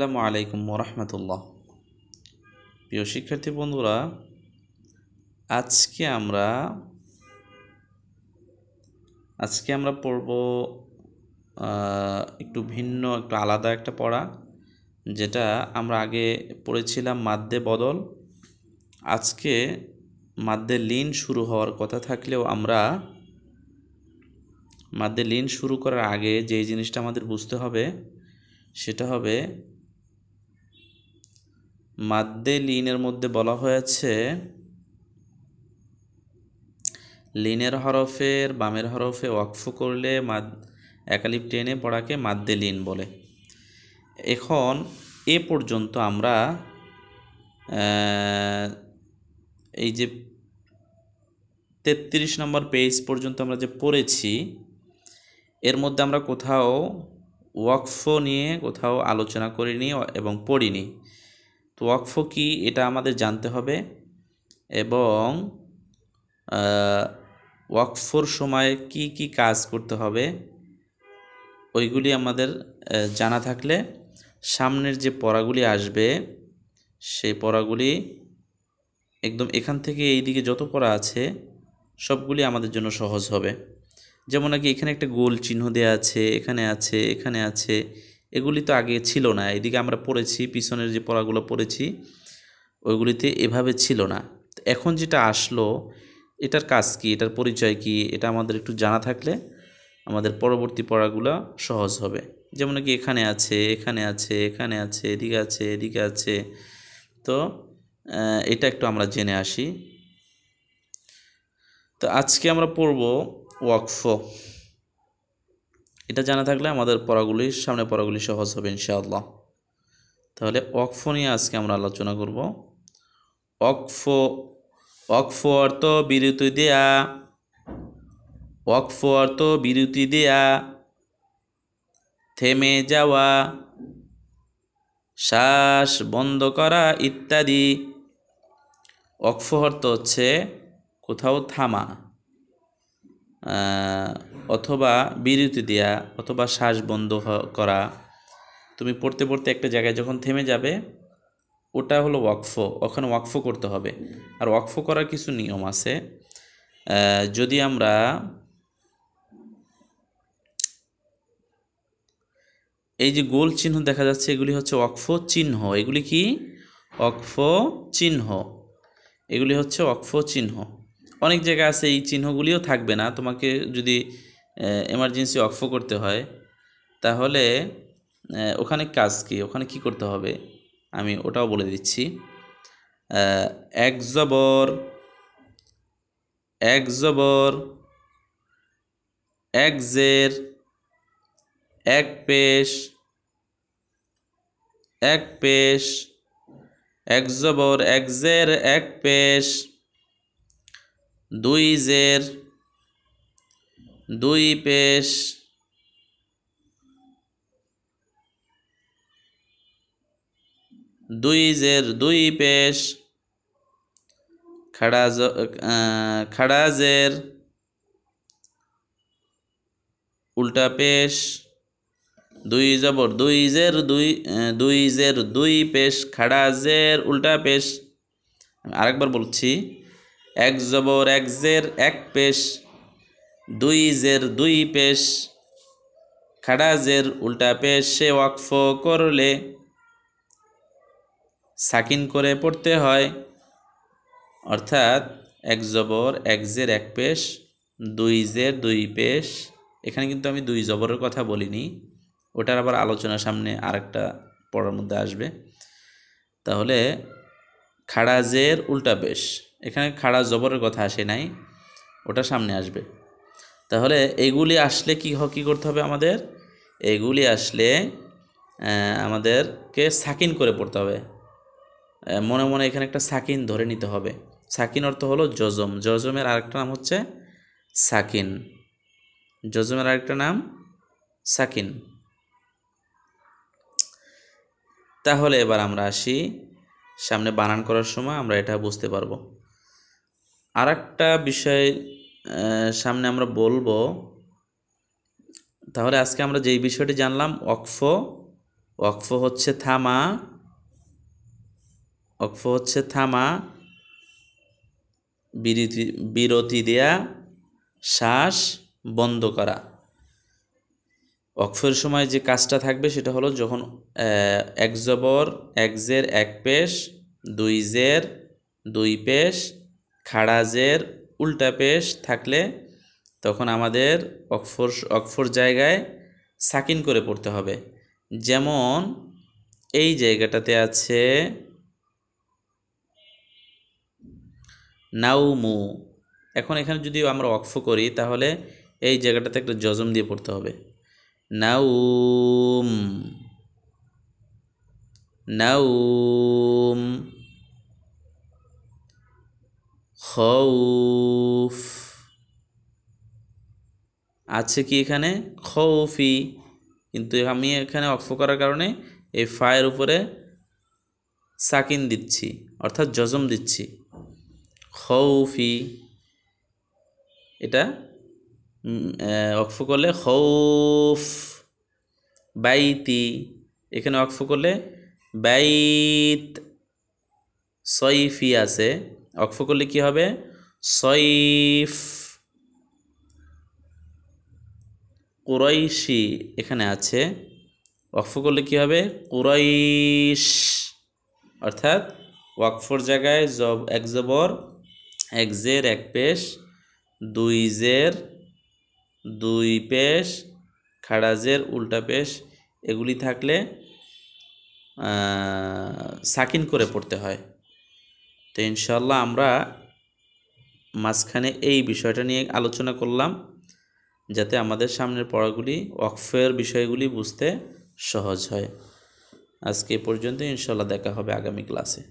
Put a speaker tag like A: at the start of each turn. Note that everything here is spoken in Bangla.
A: আসসালামু আলাইকুম ওরহমতুল্লাহ। প্রিয় শিক্ষার্থী বন্ধুরা, আজকে আমরা পড়ব একটু ভিন্ন, একটু আলাদা একটা পড়া, যেটা আমরা আগে পড়েছিলাম মাদ্দে বদল। আজকে মাদ্দে লিন শুরু হওয়ার কথা থাকলেও আমরা মাদ্দে লিন শুরু করার আগে যে জিনিসটা আমাদের বুঝতে হবে সেটা হবে, মাদ্দে লিনের মধ্যে বলা হয়েছে লিনের হরফের বামের হরফে ওয়াকফ করলে একালিফ টেনে পড়াকে মাদ্দে লিন বলে। এখন এ পর্যন্ত আমরা এই যে 33 নম্বর পেজ পর্যন্ত আমরা যে পড়েছি, এর মধ্যে আমরা কোথাও ওয়াকফ নিয়ে কোথাও আলোচনা করিনি এবং পড়িনি। তো ওয়াকফ কি এটা আমাদের জানতে হবে, এবং ওয়াকফর সময় কি কি কাজ করতে হবে ওইগুলি আমাদের জানা থাকলে সামনের যে পড়াগুলি আসবে সেই পড়াগুলি একদম এখান থেকে এই দিকে যত পড়া আছে সবগুলি আমাদের জন্য সহজ হবে। যেমন নাকি এখানে একটা গোল চিহ্ন দেওয়া আছে, এখানে আছে, এখানে আছে, এগুলি তো আগে ছিল না। এদিকে আমরা পড়েছি, পিছনের যে পড়াগুলো পড়েছি ওইগুলিতে এভাবে ছিল না। এখন যেটা আসলো এটার কাজ কি, এটার পরিচয় কি, এটা আমাদের একটু জানা থাকলে আমাদের পরবর্তী পড়াগুলো সহজ হবে। যেমন কি এখানে আছে, এখানে আছে, এখানে আছে, এদিকে আছে, এদিকে আছে। তো এটা একটু আমরা জেনে আসি। তো আজকে আমরা পড়ব ওয়াকফ। এটা জানা থাকলে আমাদের সামনে পড়াগুলি সহজ হবে ইনশাআল্লাহ। তাহলে ওয়াকফ নিয়ে আজকে আমরা আলোচনা করব। ওয়াকফ অর্থ বিরতি দেয়া, ওয়াকফ অর্থ বিরতি দেয়া, থেমে যাওয়া, শ্বাস বন্ধ করা ইত্যাদি। ওয়াকফ অর্থ হচ্ছে কোথাও থামা, অথবা বিরতি দেয়া, অথবা শ্বাস বন্ধ করা। তুমি পড়তে পড়তে একটা জায়গায় যখন থেমে যাবে ওটা হলো ওয়াকফ, ওখানে ওয়াকফ করতে হবে। আর ওয়াকফ করার কিছু নিয়ম আছে। যদি আমরা এই যে গোল চিহ্ন দেখা যাচ্ছে এগুলি হচ্ছে ওয়াকফ চিহ্ন। এগুলি কি? ওয়াকফ চিহ্ন। এগুলি হচ্ছে ওয়াকফ চিহ্ন। অনেক জায়গায় আছে এই চিহ্নগুলিও থাকবে না। তোমাকে যদি এমার্জেন্সি ওয়াকফ করতে হয় তাহলে ওখানে কাজ কি, ওখানে কি করতে হবে আমি ওটাও বলে দিচ্ছি। এক জবর, এক জবর, এক জের, এক পেশ, এক পেশ, এক জবর, এক জের, এক পেশ, দুই জের, দুই পেশ, দুই জের, দুই পেশ, খাড়া জের, উল্টা পেশ, দুই জবর, দুই জের, দুই জের, দুই পেশ, খাড়া জের, উল্টা পেশ। আরেকবার বলছি, এক জবর, এক জের, এক পেশ, দুই জের, দুই পেশ, খাড়া জের, উল্টা পেশ। সে ওয়াকফ করলে সাকিন করে পড়তে হয়। অর্থাৎ এক জবর, এক জের, এক পেশ, দুই জের, দুই পেশ। এখানে কিন্তু আমি দুই জবরের কথা বলিনি, ওটার আবার আলোচনা সামনে আরেকটা পড়ার মধ্যে আসবে। তাহলে খাড়া জের, উল্টা পেশ, এখানে খাড়া জবরের কথা আসে নাই, ওটা সামনে আসবে। তাহলে এইগুলি আসলে কি করতে হবে আমাদের? এইগুলি আসলে আমাদেরকে সাকিন করে পড়তে হবে। মনে মনে এখানে একটা সাকিন ধরে নিতে হবে। সাকিন অর্থ হলো জজম। জজমের আরেকটা নাম হচ্ছে সাকিন। জজমের আরেকটা নাম সাকিন। তাহলে এবার আমরা আসি সামনে বানান করার সময় আমরা এটা বুঝতে পারবো। আরেকটা বিষয় সামনে আমরা বলবো। তাহলে আজকে আমরা যেই বিষয়টি জানলাম ওয়াকফ ওয়াকফ হচ্ছে থামা, ওয়াকফ হচ্ছে থামা, বিরতি বিরতি দেয়া, শ্বাস বন্ধ করা। ওয়াকফের সময় যে কাজটা থাকবে সেটা হলো যখন এক জবর এক জের এক পেশ, দুই জের দুই পেশ, খাড়া জের উল্টা পেশ থাকলে তখন আমাদের অক্ফর জায়গায় সাকিন করে পড়তে হবে। যেমন এই জায়গাটাতে আছে নাউমু। এখন এখানে যদি আমরা ওয়াকফ করি তাহলে এই জায়গাটাতে একটা জজম দিয়ে পড়তে হবে, নাউম, নাউম। খৌফ আছে কি এখানে, খৌফি, কিন্তু আমি এখানে ওয়াকফ করার কারণে এই ফায়ের উপরে সাকিন দিচ্ছি, অর্থাৎ জজম দিচ্ছি, খৌফি। এটা ওয়াকফ করলে খৌফ। বাইতি, এখানে ওয়াকফ করলে বাইত। সয়ফি আছে, ওয়াকফ করলে কি হবে, সয়ফ। কুরাইশি এখানে আছে, ওয়াকফ করলে কি হবে, কুরাইশ। অর্থাৎ ওয়াকফর জায়গায় এক জবর এক জের এক পেশ, দুই জের দুই পেশ, খাড়া জের উল্টা পেশ, এগুলি থাকলে সাকিন করে পড়তে হয়। তো ইনশাল্লাহ আমরা মাঝখানে এই বিষয়টা নিয়ে আলোচনা করলাম যাতে আমাদের সামনের পড়াগুলি ওয়াকফের বিষয়গুলি বুঝতে সহজ হয়। আজকে এ পর্যন্ত, ইনশাল্লাহ দেখা হবে আগামী ক্লাসে।